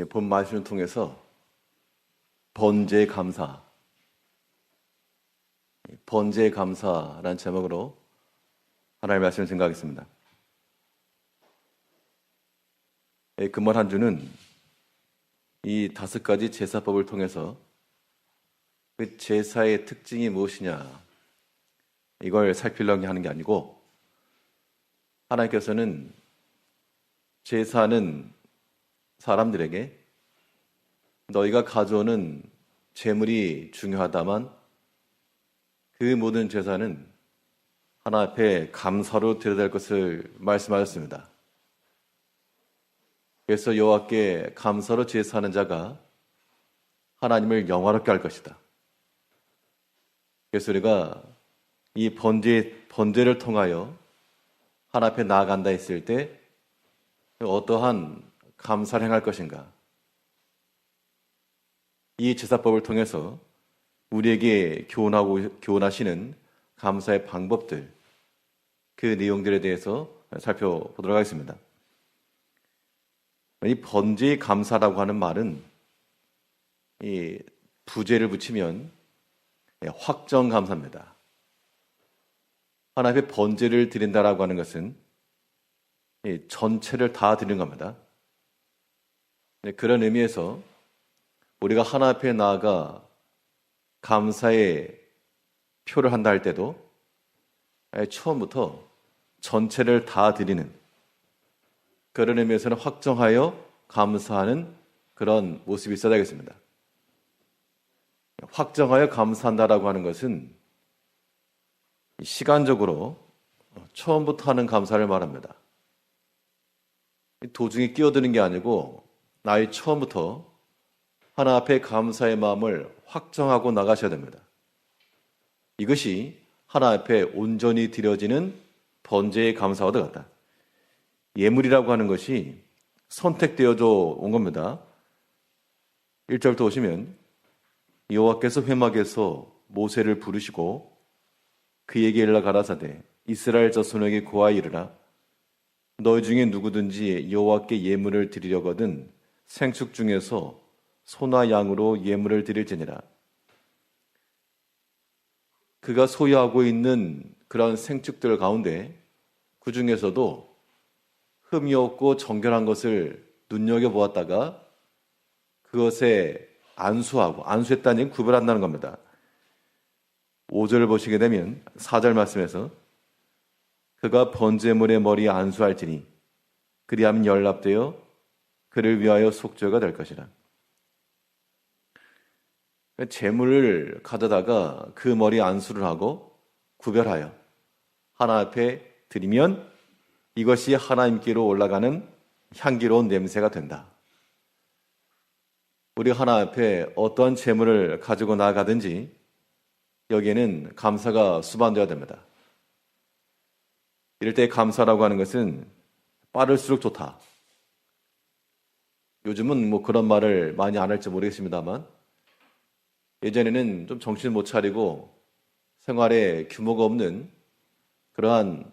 본 말씀을 통해서 번제의 감사라는 제목으로 하나님의 말씀을 생각하겠습니다. 금번 한 주는 이 5가지 제사법을 통해서 그 제사의 특징이 무엇이냐 이걸 살피려고 하는 게 아니고, 하나님께서는 제사는 사람들에게 너희가 가져오는 제물이 중요하다만 그 모든 제사는 하나님 앞에 감사로 드려야 될 것을 말씀하셨습니다. 그래서 여호와께 감사로 제사하는 자가 하나님을 영화롭게 할 것이다. 그래서 우리가 이 번제를 통하여 하나님 앞에 나아간다 했을 때 어떠한 감사를 행할 것인가, 이 제사법을 통해서 우리에게 교훈하시는 감사의 방법들, 그 내용들에 대해서 살펴보도록 하겠습니다. 이 번제의 감사라고 하는 말은 이 부제를 붙이면 확정 감사입니다. 하나님 앞에 번제를 드린다라고 하는 것은 전체를 다 드리는 겁니다. 그런 의미에서 우리가 하나님 앞에 나아가 감사의 표를 한다 할 때도 처음부터 전체를 다 드리는, 그런 의미에서는 확정하여 감사하는 그런 모습이 있어야 되겠습니다. 확정하여 감사한다라고 하는 것은 시간적으로 처음부터 하는 감사를 말합니다. 도중에 끼어드는 게 아니고 나의 처음부터 하나 앞에 감사의 마음을 확정하고 나가셔야 됩니다. 이것이 하나 앞에 온전히 드려지는 번제의 감사와 같다. 예물이라고 하는 것이 선택되어져 온 겁니다. 1절부터 오시면 여호와께서 회막에서 모세를 부르시고 그에게 일러 가라사대 이스라엘 자손에게 고하여 이르라. 너희 중에 누구든지 여호와께 예물을 드리려거든 생축 중에서 소나 양으로 예물을 드릴지니라. 그가 소유하고 있는 그런 생축들 가운데 그 중에서도 흠이 없고 정결한 것을 눈여겨보았다가 그것에 안수했다는 얘기는 구별한다는 겁니다. 5절을 보시게 되면 4절 말씀에서 그가 번제물의 머리에 안수할지니 그리하면 연락되어 그를 위하여 속죄가 될 것이라. 제물을 가져다가 그 머리에 안수를 하고 구별하여 하나 앞에 드리면 이것이 하나님께로 올라가는 향기로운 냄새가 된다. 우리가 하나 앞에 어떠한 제물을 가지고 나아가든지 여기에는 감사가 수반되어야 됩니다. 이럴 때 감사라고 하는 것은 빠를수록 좋다. 요즘은 그런 말을 많이 안 할지 모르겠습니다만 예전에는 좀 정신을 못 차리고 생활에 규모가 없는 그러한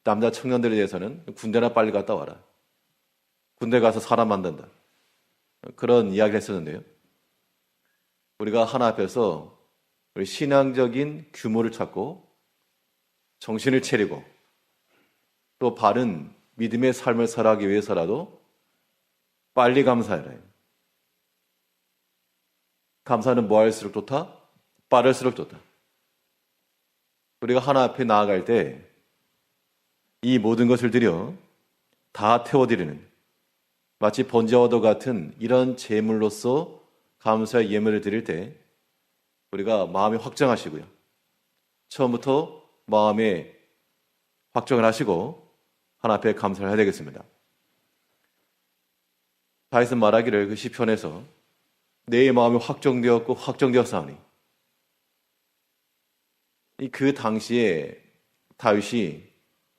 남자 청년들에 대해서는 군대나 빨리 갔다 와라. 군대 가서 사람 만든다. 그런 이야기를 했었는데요. 우리가 하나 앞에서 우리 신앙적인 규모를 찾고 정신을 차리고 또 바른 믿음의 삶을 살아가기 위해서라도 빨리 감사해라. 감사는 뭐 할수록 좋다? 빠를수록 좋다. 우리가 하나 앞에 나아갈 때 이 모든 것을 드려 다 태워드리는, 마치 번제와도 같은 이런 제물로서 감사의 예물을 드릴 때 우리가 마음에 확정하시고요. 처음부터 마음에 확정을 하시고 하나 앞에 감사를 해야 되겠습니다. 다윗은 말하기를 그 시편에서 내 마음이 확정되었고 확정되었사오니, 그 당시에 다윗이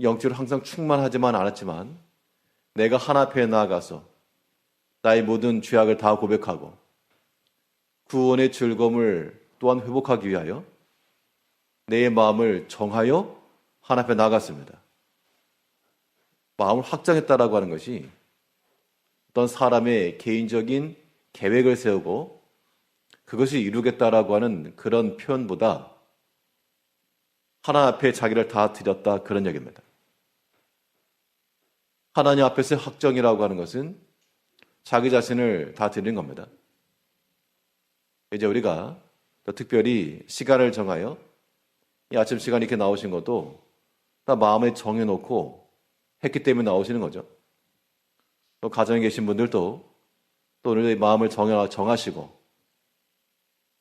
영적으로 항상 충만하지만 않았지만 내가 하나 앞에 나아가서 나의 모든 죄악을 다 고백하고 구원의 즐거움을 또한 회복하기 위하여 내 마음을 정하여 하나 앞에 나아갔습니다. 마음을 확정했다라고 하는 것이 어떤 사람의 개인적인 계획을 세우고 그것을 이루겠다라고 하는 그런 표현보다 하나님 앞에 자기를 다 드렸다, 그런 얘기입니다. 하나님 앞에서의 확정이라고 하는 것은 자기 자신을 다 드리는 겁니다. 이제 우리가 또 특별히 시간을 정하여 이 아침 시간이 이렇게 나오신 것도 다 마음에 정해놓고 했기 때문에 나오시는 거죠. 또 가정에 계신 분들도 또 오늘 마음을 정하시고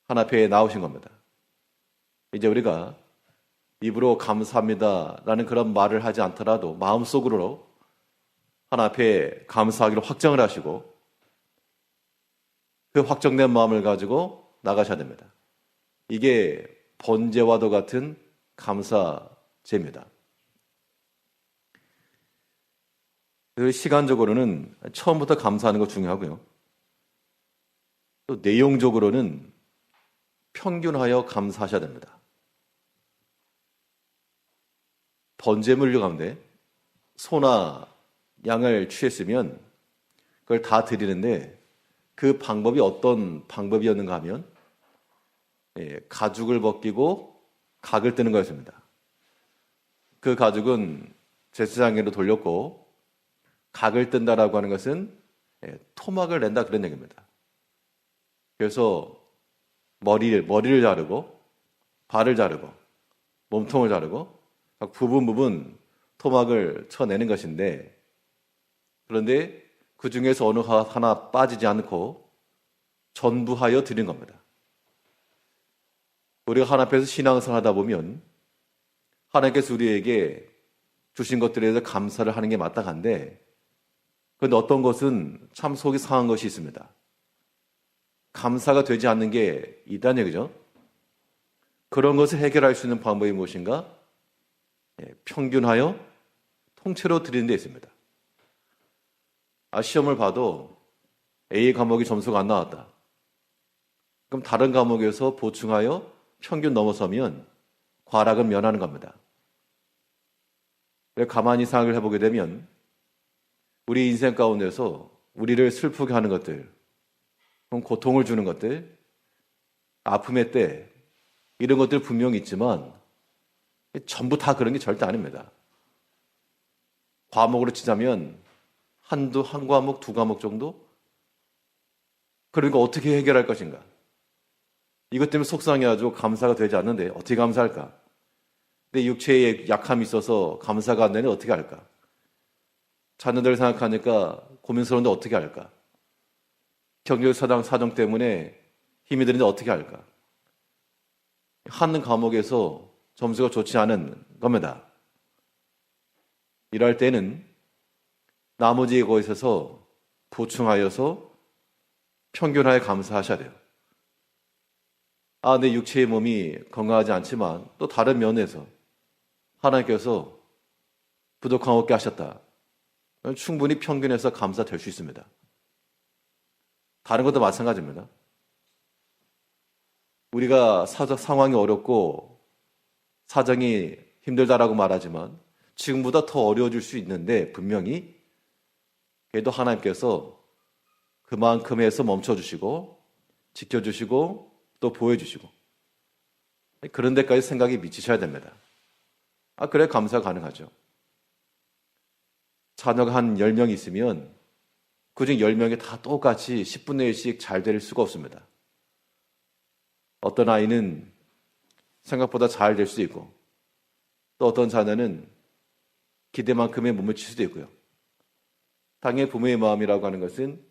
하나님 앞에 나오신 겁니다. 이제 우리가 입으로 감사합니다 라는 그런 말을 하지 않더라도 마음속으로 하나님 앞에 감사하기로 확정을 하시고 그 확정된 마음을 가지고 나가셔야 됩니다. 이게 번제와도 같은 감사제입니다. 시간적으로는 처음부터 감사하는 거 중요하고요. 또 내용적으로는 평균하여 감사하셔야 됩니다. 번제물류 가운데 소나 양을 취했으면 그걸 다 드리는데 그 방법이 어떤 방법이었는가 하면 가죽을 벗기고 각을 뜨는 거였습니다. 그 가죽은 제사장에게로 돌렸고 각을 뜬다라고 하는 것은 토막을 낸다, 그런 얘기입니다. 그래서 머리를 자르고 발을 자르고 몸통을 자르고 각 부분 토막을 쳐내는 것인데, 그런데 그 중에서 어느 하나 빠지지 않고 전부하여 드린 겁니다. 우리가 하나님 앞에서 신앙생활 하다 보면 하나님께서 우리에게 주신 것들에 대해서 감사를 하는 게 마땅한데, 그런데 어떤 것은 참 속이 상한 것이 있습니다. 감사가 되지 않는 게 있다는 얘기죠. 그런 것을 해결할 수 있는 방법이 무엇인가? 평균하여 통째로 드리는 데 있습니다. 시험을 봐도 A 과목이 점수가 안 나왔다. 그럼 다른 과목에서 보충하여 평균 넘어서면 과락은 면하는 겁니다. 가만히 생각을 해보게 되면 우리 인생 가운데서 우리를 슬프게 하는 것들, 고통을 주는 것들, 아픔의 때, 이런 것들 분명히 있지만 전부 다 그런 게 절대 아닙니다. 과목으로 치자면 한 과목, 두 과목 정도? 그러니까 어떻게 해결할 것인가? 이것 때문에 속상해가지고 감사가 되지 않는데 어떻게 감사할까? 내 육체에 약함이 있어서 감사가 안 되는데 어떻게 할까? 자녀들 생각하니까 고민스러운데 어떻게 할까? 경제적 사정 때문에 힘이 드는데 어떻게 할까? 한 과목에서 점수가 좋지 않은 겁니다. 이럴 때는 나머지 것에서 보충하여서 평균하여 감사하셔야 돼요. 내 육체의 몸이 건강하지 않지만 또 다른 면에서 하나님께서 부족함 없게 하셨다. 충분히 평균해서 감사될 수 있습니다. 다른 것도 마찬가지입니다. 우리가 상황이 어렵고 사정이 힘들다라고 말하지만 지금보다 더 어려워질 수 있는데 분명히 그래도 하나님께서 그만큼에서 멈춰주시고 지켜주시고 또 보여주시고 그런 데까지 생각이 미치셔야 됩니다. 그래 감사가 가능하죠. 자녀가 한 10명 있으면 그중 10명이 다 똑같이 10분의 1씩 잘 될 수가 없습니다. 어떤 아이는 생각보다 잘 될 수도 있고 또 어떤 자녀는 기대만큼의 못 미칠 수도 있고요. 당연히 부모의 마음이라고 하는 것은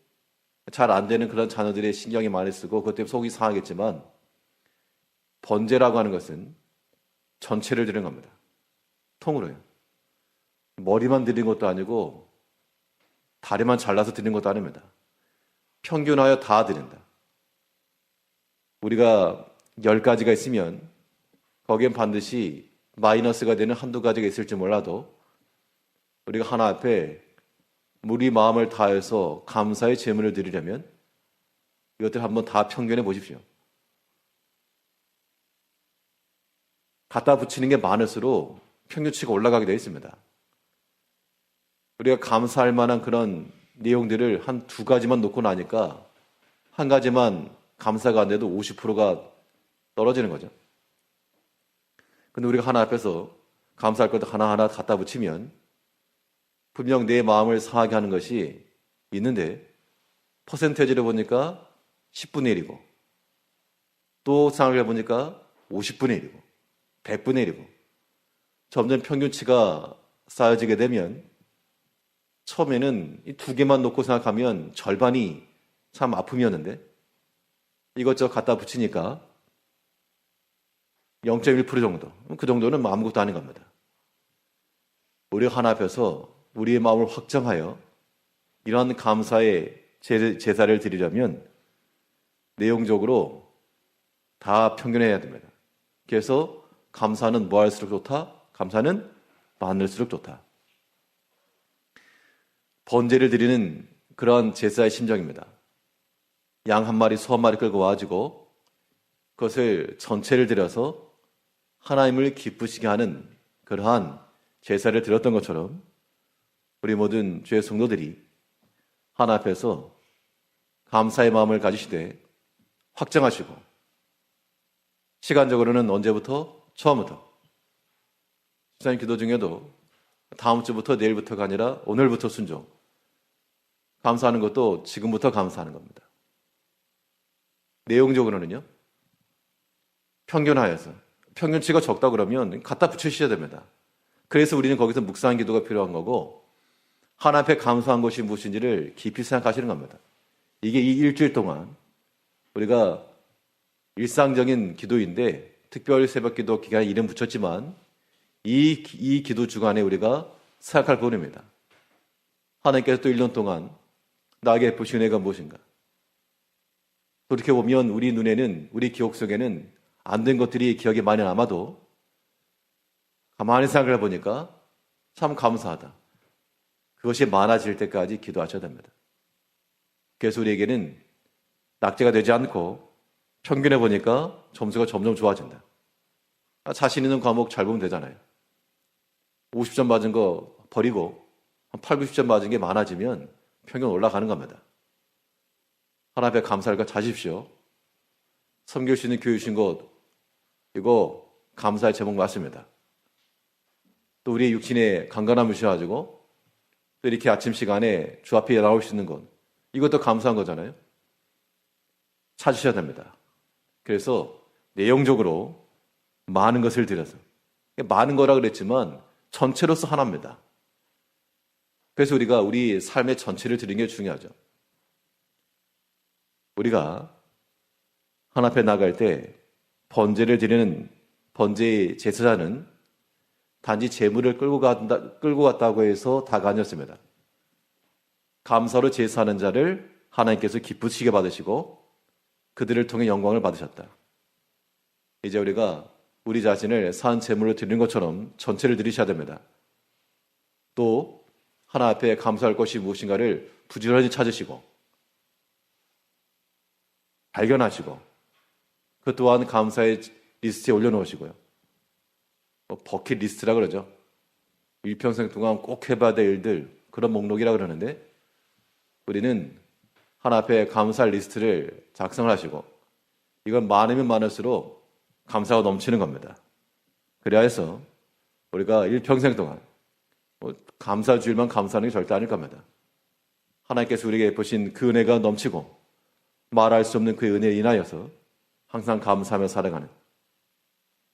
잘 안 되는 그런 자녀들의 신경이 많이 쓰고 그것 때문에 속이 상하겠지만 번제라고 하는 것은 전체를 드리는 겁니다. 통으로요. 머리만 드리는 것도 아니고 다리만 잘라서 드리는 것도 아닙니다. 평균하여 다 드린다. 우리가 10가지가 있으면 거기엔 반드시 마이너스가 되는 한두 가지가 있을지 몰라도 우리가 하나 앞에 우리 마음을 다해서 감사의 제물을 드리려면 이것들 한번 다 평균해 보십시오. 갖다 붙이는 게 많을수록 평균치가 올라가게 되어 있습니다. 우리가 감사할 만한 그런 내용들을 한 두 가지만 놓고 나니까 한 가지만 감사가 안 돼도 50%가 떨어지는 거죠. 근데 우리가 하나 앞에서 감사할 것도 하나하나 갖다 붙이면 분명 내 마음을 상하게 하는 것이 있는데 퍼센테이지를 보니까 10분의 1이고 또 생각을 해보니까 50분의 1이고 100분의 1이고 점점 평균치가 쌓여지게 되면 처음에는 이 두 개만 놓고 생각하면 절반이 참 아픔이었는데 이것저것 갖다 붙이니까 0.1% 정도, 그 정도는 아무것도 아닌 겁니다. 우리가 하나 앞에서 우리의 마음을 확정하여 이러한 감사의 제사를 드리려면 내용적으로 다 평균해야 됩니다. 그래서 감사는 뭐 할수록 좋다? 감사는 많을수록 좋다. 번제를 드리는 그러한 제사의 심정입니다. 양 한 마리, 소 한 마리 끌고 와가지고 그것을 전체를 드려서 하나님을 기쁘시게 하는 그러한 제사를 드렸던 것처럼 우리 모든 주의 성도들이 하나 앞에서 감사의 마음을 가지시되 확정하시고 시간적으로는 언제부터? 처음부터. 시간 기도 중에도 다음 주부터 내일부터가 아니라 오늘부터 순종. 감사하는 것도 지금부터 감사하는 겁니다. 내용적으로는요. 평균하여서. 평균치가 적다 그러면 갖다 붙이셔야 됩니다. 그래서 우리는 거기서 묵상 기도가 필요한 거고 하나님 앞에 감사한 것이 무엇인지를 깊이 생각하시는 겁니다. 이게 이 일주일 동안 우리가 일상적인 기도인데 특별 새벽 기도 기간에 이름 붙였지만 이 기도 주간에 우리가 생각할 부분입니다. 하나님께서 또 1년 동안 나에게 베푸신 은혜가 무엇인가? 돌이켜보면 우리 눈에는 우리 기억 속에는 안 된 것들이 기억에 많이 남아도 가만히 생각을 해보니까 참 감사하다. 그것이 많아질 때까지 기도하셔야 됩니다. 그래서 우리에게는 낙제가 되지 않고 평균해 보니까 점수가 점점 좋아진다. 자신 있는 과목 잘 보면 되잖아요. 50점 맞은 거 버리고 한 8, 90점 맞은 게 많아지면 평균 올라가는 겁니다. 하나님 앞에 감사를 자십시오. 섬길 수 있는 교육 주신 것 이거 감사의 제목 맞습니다. 또 우리의 육신의 강건함을 주셔가지고 또 이렇게 아침 시간에 주 앞에 나올 수 있는 것 이것도 감사한 거잖아요. 찾으셔야 됩니다. 그래서 내용적으로 많은 것을 드려서 많은 거라 그랬지만 전체로서 하나입니다. 그래서 우리가 우리 삶의 전체를 드리는 게 중요하죠. 우리가 하나님 앞에 나갈 때 번제를 드리는 번제의 제사자는 단지 재물을 끌고 갔다고 해서 다가 아니었습니다. 감사로 제사하는 자를 하나님께서 기쁘시게 받으시고 그들을 통해 영광을 받으셨다. 이제 우리가 우리 자신을 산 제물로 드리는 것처럼 전체를 드리셔야 됩니다. 또 하나 앞에 감사할 것이 무엇인가를 부지런히 찾으시고 발견하시고 그 또한 감사의 리스트에 올려놓으시고요. 버킷리스트라 그러죠. 일평생 동안 꼭 해봐야 될 일들 그런 목록이라 그러는데 우리는 하나 앞에 감사할 리스트를 작성을 하시고 이건 많으면 많을수록 감사가 넘치는 겁니다. 그래야 해서 우리가 일평생 동안 감사주일만 감사하는 게 절대 아닐 겁니다. 하나님께서 우리에게 보신 그 은혜가 넘치고 말할 수 없는 그 은혜에 인하여서 항상 감사하며 살아가는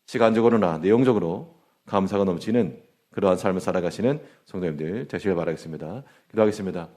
시간적으로나 내용적으로 감사가 넘치는 그러한 삶을 살아가시는 성도님들 되시길 바라겠습니다. 기도하겠습니다.